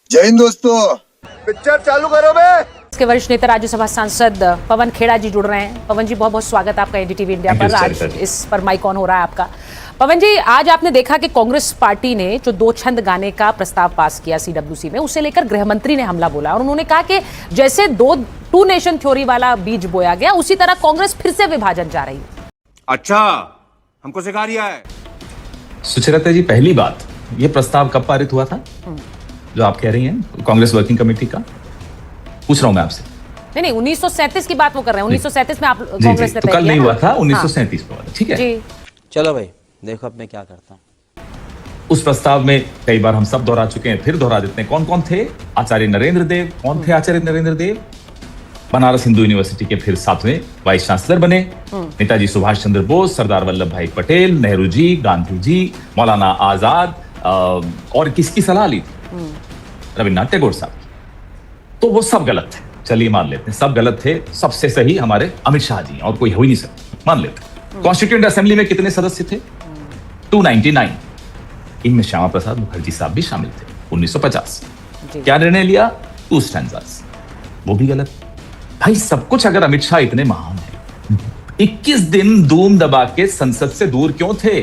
जय हिंद दोस्तों। पिक्चर चालू करो बे। के वरिष्ठ नेता राज्यसभा सांसद पवन खेड़ा जी जुड़ रहे हैं। पवन जी बहुत बहुत स्वागत आपका एनडीटीवी इंडिया पर। आज इस पर माइक ऑन हो रहा है आपका। पवन जी, आज आपने देखा कि कांग्रेस पार्टी ने जो दो छंद गाने का प्रस्ताव पास किया सीडब्ल्यूसी में, उसे लेकर गृह मंत्री ने हमला बोला और उन्होंने कहा कि जैसे टू नेशन थ्योरी वाला बीज बोया गया, उसी तरह कांग्रेस फिर से विभाजन जा रही है। अच्छा, हमको सिखा रिया है। सुचरिता जी, पहली बात, ये प्रस्ताव कब पारित हुआ था जो आप कह रही हैं कांग्रेस वर्किंग कमेटी का? पूछ रहा हूं मैं आपसे। नहीं, 1937 की बात वो कर रहे हैं। 1937 में आप कांग्रेस ने तो कल नहीं हुआ था, 1937 में हुआ था। ठीक है जी, चलो भाई, देखो अब मैं क्या करता हूं। उस प्रस्ताव में कई बार हम सब दोहरा चुके हैं, फिर दोहरा देते हैं। कौन कौन थे? आचार्य नरेंद्र देव। कौन थे आचार्य नरेंद्र देव? बनारस हिंदू यूनिवर्सिटी के फिर 7वें वाइस चांसलर बने। नेताजी सुभाष चंद्र बोस, सरदार वल्लभ भाई पटेल, नेहरू जी, गांधी जी, मौलाना आजाद, और किसकी सलाह ली थी? रविन्द्रनाथ टैगोर साहब। तो वो सब गलत थे, चलिए मान लेते हैं सब गलत थे। सबसे सही हमारे अमित शाह जी, और कोई हो ही नहीं सकता, मान लेते हैं। कॉन्स्टिट्यूएंट असेंबली में कितने सदस्य थे? 299। इनमें श्यामा प्रसाद मुखर्जी साहब भी शामिल थे। 1950 क्या निर्णय लिया? 2 स्टैंजास। वो भी गलत। भाई, सब कुछ अगर अमित शाह इतने महान है, 21 दिन धूम दबा के संसद से दूर क्यों थे?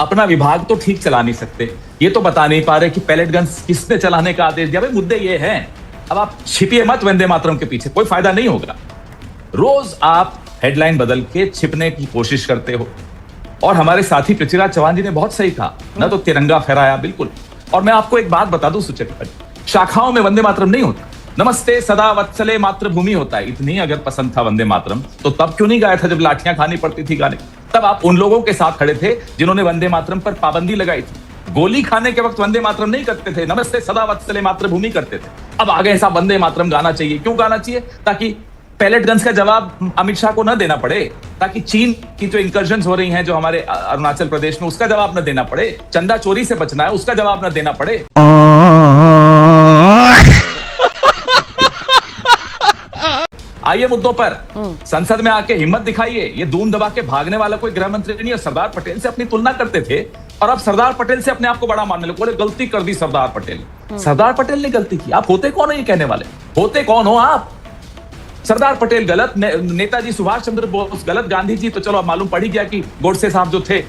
अपना विभाग तो ठीक चला नहीं सकते, ये तो बता नहीं पा रहे कि पैलेट गन्स किसने चलाने का आदेश दिया। भाई, मुद्दे ये हैं। अब आप छिपिए मत वंदे मातरम के पीछे, कोई फायदा नहीं होगा। रोज आप हेडलाइन बदल के छिपने की कोशिश करते हो। और हमारे साथी पृथ्वीराज चौहान जी ने बहुत सही कहा ना, तो तिरंगा फहराया, बिल्कुल। और मैं आपको एक बात बता दूं सुचरिता, शाखाओं में वंदे मातरम नहीं होता, नमस्ते सदा वत्सले मातृभूमि होता है। इतनी अगर पसंद था वंदे मातरम, तो तब क्यों नहीं गाया था जब लाठियां खानी पड़ती थी गाने? तब आप उन लोगों के साथ खड़े थे जिन्होंने वंदे मातरम पर पाबंदी लगाई थी। गोली खाने के वक्त वंदे मातरम नहीं करते थे, नमस्ते सदा वत्सले मातृभूमि करते थे। अब आगे ऐसा वंदे मातरम गाना चाहिए। क्यों गाना चाहिए? ताकि पैलेट गन्स का जवाब अमित शाह को न देना पड़े, ताकि चीन की जो इंकर्जन हो रही हैं जो हमारे अरुणाचल प्रदेश में, उसका जवाब न देना पड़े। चंदा चोरी से बचना है, उसका जवाब न देना पड़े। आइए मुद्दों पर, संसद में आके हिम्मत दिखाइए। ये धूम दबा के भागने वाला कोई गृह मंत्री नहीं है। सरदार पटेल से अपनी तुलना करते थे और अब सरदार पटेल से अपने आप को बड़ा मानने लगे। गलती कर दी सरदार पटेल। सरदार पटेल ने गलती की। आप होते कौन हो ये कहने वाले? होते कौन हो आप? सरदार पटेल गलत, नेताजी सुभाष चंद्र बोस गलत, गांधी जी तो चलो अब मालूम पड़ ही गया कि गोडसे साहब जो थे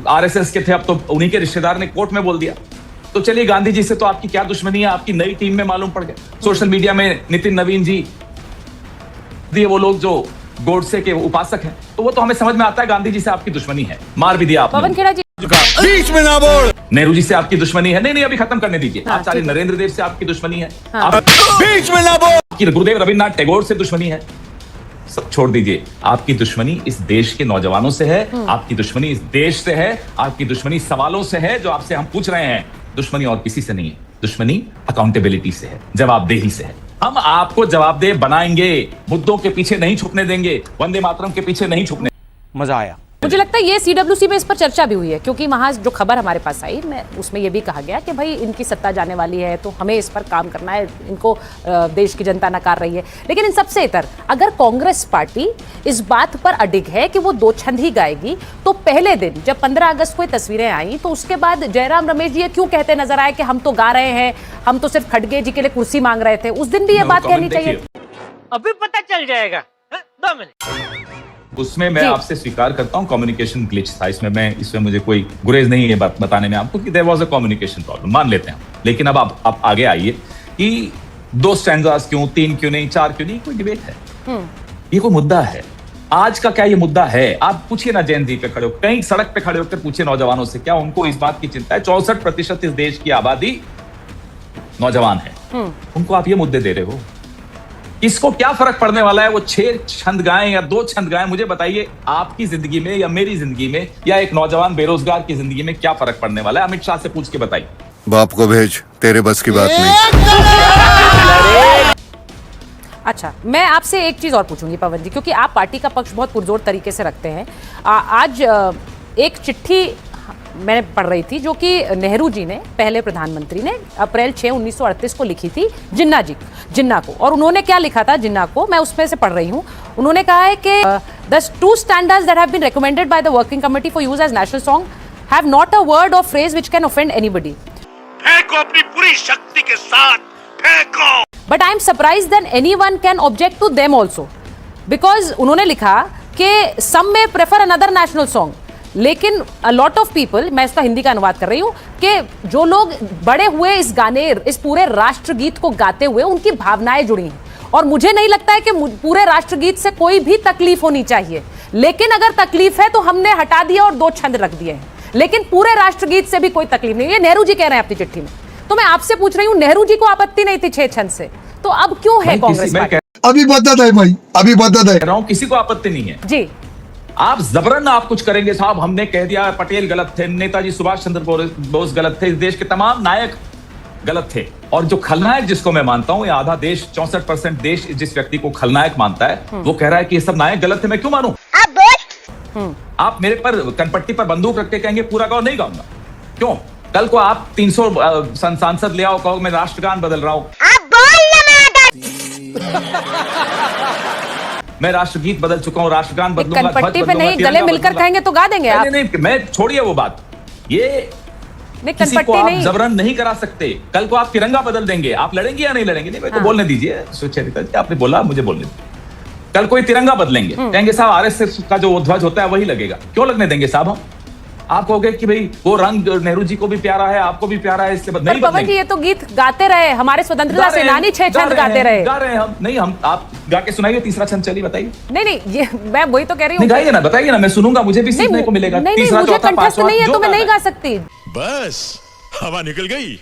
आरएसएस के थे, अब तो उन्हीं के रिश्तेदार ने कोर्ट में बोल दिया। तो चलिए, गांधी जी से तो आपकी क्या दुश्मनी है, आपकी नई टीम में मालूम पड़ गया। सोशल मीडिया में नितिन नवीन जी, वो लोग जो गोडसे के उपासक हैं, तो वो तो हमें समझ में आता है गांधी जी से आपकी दुश्मनी है। मार भी दिया आपने। पवन खेड़ा जी, बीच में ना बोल। नेहरू जी से आपकी दुश्मनी है। नहीं, अभी खत्म करने दीजिए। आचार्य नरेंद्र देव से आपकी दुश्मनी है। बीच में ना बोल। आपकी गुरुदेव रविन्द्रनाथ टैगोर से दुश्मनी है। सब छोड़ दीजिए। आपकी दुश्मनी इस देश के नौजवानों से है, आपकी दुश्मनी इस देश से है, आपकी दुश्मनी सवालों से है जो आपसे हम पूछ रहे हैं। दुश्मनी और किसी से नहीं है। दुश्मनी अकाउंटेबिलिटी से है, जवाबदेही से है। हम आपको जवाबदेह बनाएंगे, मुद्दों के पीछे नहीं छुपने देंगे, वंदे मातरम के पीछे नहीं छुपने। मजा आया। मुझे लगता है ये सीडब्ल्यूसी में इस पर चर्चा भी हुई है, क्योंकि वहां जो खबर हमारे पास आई, मैं उसमें ये भी कहा गया कि भाई इनकी सत्ता जाने वाली है, तो हमें इस पर काम करना है। इनको देश की जनता नकार रही है। लेकिन इन सबसे इतर अगर कांग्रेस पार्टी इस बात पर अडिग है कि वो दो छंद ही गाएगी, तो पहले दिन जब 15 अगस्त को ये तस्वीरें आई, तो उसके बाद जयराम रमेश जी ये क्यों कहते नजर आए कि हम तो गा रहे हैं, हम तो सिर्फ खड़गे जी के लिए कुर्सी मांग रहे थे? उस दिन भी ये बात कहनी चाहिए। अभी पता चल जाएगा। 2 मिनट। उसमें मैं आपसे स्वीकार करता हूं कम्युनिकेशन ग्लिच था। इसमें मुझे कोई गुरेज नहीं है बात बताने में आपको कि there was a communication problem, मान लेते हैं। लेकिन अब आप आगे आइए कि 2 स्टैंजास क्यों, 3 क्यों नहीं, 4 क्यों नहीं, कोई डिबेट है? ये कोई मुद्दा है? आज का क्या ये मुद्दा है? आप पूछिए ना, जैन जी पे खड़े हो, कहीं सड़क पे खड़े होकर पूछिए नौजवानों से, क्या उनको इस बात की चिंता है? 64% इस देश की आबादी नौजवान है। उनको आप ये मुद्दे दे रहे हो? इसको क्या फर्क पड़ने वाला है वो 6 छंद गाएं या 2 छंद गाएं? मुझे बताइए, आपकी जिंदगी में या मेरी जिंदगी में या एक नौजवान बेरोजगार की जिंदगी में क्या फर्क पड़ने वाला है? अमित शाह से पूछ के बताइए। बाप को भेज, तेरे बस की बात नहीं। अच्छा, मैं आपसे एक चीज और पूछूंगी पवन जी, क्योंकि आप पार्टी का पक्ष बहुत पुरजोर तरीके से रखते हैं। आज एक चिट्ठी मैं पढ़ रही थी जो कि नेहरू जी ने, पहले प्रधानमंत्री ने, अप्रैल 6, 1938 को लिखी थी जिन्ना को। और उन्होंने क्या लिखा था जिन्ना को, मैं उसमें से पढ़ रही हूँ। उन्होंने कहा है कि the 2 standards that have been recommended by the working committee for use as national song have not a word or phrase which can offend anybody. फेंको अपनी पूरी शक्ति के साथ फेंको। But I am surprised that anyone can object to them also, because उन्होंने लिखा कि some may prefer another national song, लेकिन a lot of people, मैं इसका हिंदी का अनुवाद कर रही हूँ, कि जो लोग बड़े हुए इस गाने, इस पूरे राष्ट्रगीत को गाते हुए, उनकी भावनाएं जुड़ी हैं, और मुझे नहीं लगता है कि पूरे राष्ट्रगीत से कोई भी तकलीफ होनी चाहिए, लेकिन अगर तकलीफ है तो हमने हटा दिया और 2 छंद रख दिए हैं, लेकिन पूरे राष्ट्रगीत से भी कोई तकलीफ नहीं। ये नेहरू जी कह रहे हैं अपनी चिट्ठी में, तो मैं आपसे पूछ रही हूँ, नेहरू जी को आपत्ति नहीं थी 6 छंद से, तो अब क्यों है कांग्रेस पार्टी? अभी बदत है भाई, अभी बदत है। कह रहा हूं किसी को आपत्ति नहीं है जी। आप जबरन आप कुछ करेंगे साहब, हमने कह दिया पटेल गलत थे, नेताजी सुभाष चंद्र बोस गलत थे, इस देश के तमाम नायक गलत थे, और जो खलनायक जिसको मैं मानता हूं, ये आधा देश 64% देश जिस व्यक्ति को खलनायक मानता है, वो कह रहा है कि ये सब नायक गलत थे, मैं क्यों मानूं? आप मेरे पर कनपट्टी पर बंदूक रख के कहेंगे पूरा गाँव नहीं गाऊंगा, क्यों? कल को आप 300 सांसद ले आओ, कहो मैं राष्ट्रगान बदल रहा हूं, मैं राष्ट्रगीत बदल चुका हूं, राष्ट्रगान बदलूंगा, कनपट्टी पे नहीं, गले मिलकर कहेंगे तो गा देंगे आप। नहीं, मैं छोड़िए वो बात, ये नहीं, किसी को कनपट्टी आप नहीं, जबरन नहीं करा सकते। कल को आप तिरंगा बदल देंगे, आप लड़ेंगे या नहीं लड़ेंगे? नहीं, मेरे को बोलने दीजिए सुचरिता जी, आपने बोला मुझे बोलने दीजिए। कल कोई तिरंगा बदलेंगे, कहेंगे साहब आरएसएस का जो ध्वज होता है वही लगेगा, क्यों लगने देंगे साहब? हम आप कहोगे कि भाई वो रंग नेहरू जी को भी प्यारा है, आपको भी प्यारा है, इससे नहीं पवन जी ये तो गीत गाते रहे, हमारे स्वतंत्रता सेनानी 6 छंद गाते रहे। गा रहे हैं हम, नहीं हम, आप गा के सुनाइए तीसरा छंद, चलिए बताइए। नहीं, ये मैं वही तो कह रही हूँ, गाइए ना, बताइए ना, मैं सुनूंगा, मुझे भी सीखने को मिलेगा। नहीं, तीसरा, मुझे चौथा, कंठस्थ पांचवा, नहीं है जो तो मैं गाना नहीं गा सकती। बस हवा निकल गई।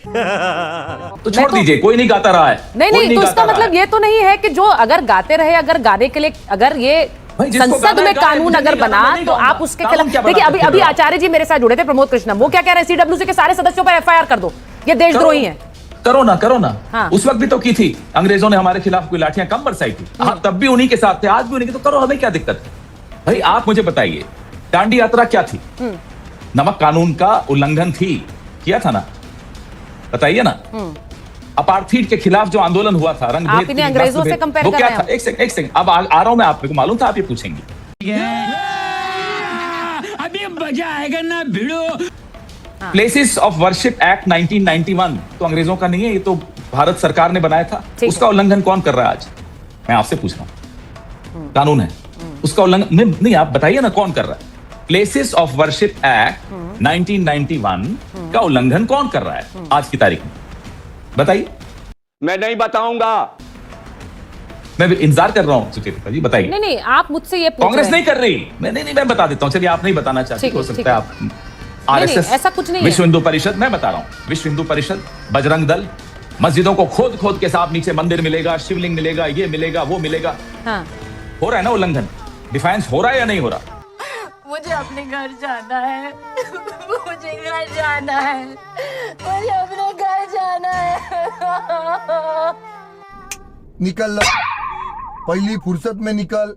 तो छोड़ दीजिए, कोई नहीं गाता रहा है। नहीं, तो उसका मतलब ये तो नहीं है कि जो अगर गाते रहे, अगर गाने के लिए, अगर ये संसद में कानून अगर बना तो आप उसके खिलाफ। देखिए अभी आचार्य जी मेरे साथ जुड़े थे, प्रमोद कृष्णम, वो क्या कह रहे हैं, सीडब्ल्यूसी के सारे सदस्यों पर एफआईआर कर दो, ये देशद्रोही हैं। करो ना। हाँ। उस वक्त भी तो की थी, अंग्रेजों ने हमारे खिलाफ कोई लाठियां कम बरसाई थी, आप तब भी उन्हीं के साथ थे, आज भी उन्हीं के, तो करो, हमें क्या दिक्कत है भाई? आप मुझे बताइए, दांडी यात्रा क्या थी? नमक कानून का उल्लंघन थी, किया था ना, बताइए ना। अपार्थीड के खिलाफ जो आंदोलन हुआ था, रंग आप इन्हें अंग्रेजों से कंपेयर कर रहे हैं? एक सेकंड, अब आ रहा हूं मैं, आपको मालूम था आप ये पूछेंगे। अभी मजा आएगा ना भिड़ो। प्लेसेस ऑफ वर्शिप एक्ट 1991 तो अंग्रेजों का नहीं है, ये तो भारत सरकार ने बनाया था, उसका उल्लंघन कौन कर रहा है आज? मैं आपसे पूछ रहा हूं, कानून है, उसका उल्लंघन नहीं, आप बताइए ना कौन कर रहा है? प्लेसेस ऑफ वर्शिप एक्ट 1991 का उल्लंघन कौन कर रहा है आज की तारीख में? बताइए। मैं नहीं बताऊंगा। मैं भी इंतजार कर रहा हूं सुचेता जी, बताइए। नहीं, आप मुझसे ये पूछ कांग्रेस रहे हैं। नहीं कर रही, मैं बता देता हूं, चलिए आप नहीं बताना चाहते, हो सकता है आप आरएसएस, ऐसा कुछ नहीं है। विश्व हिंदू परिषद, मैं बता रहा हूं, विश्व हिंदू परिषद, बजरंग दल, मस्जिदों को खोद के साथ नीचे मंदिर मिलेगा, शिवलिंग मिलेगा, ये मिलेगा, वो मिलेगा। हाँ। हो रहा है ना उल्लंघन? डिफेंस हो रहा है या नहीं हो रहा? मुझे अपने घर जाना है, मुझे घर जाना है, मुझे अपने घर जाना है। निकल, पहली फुर्सत में निकल।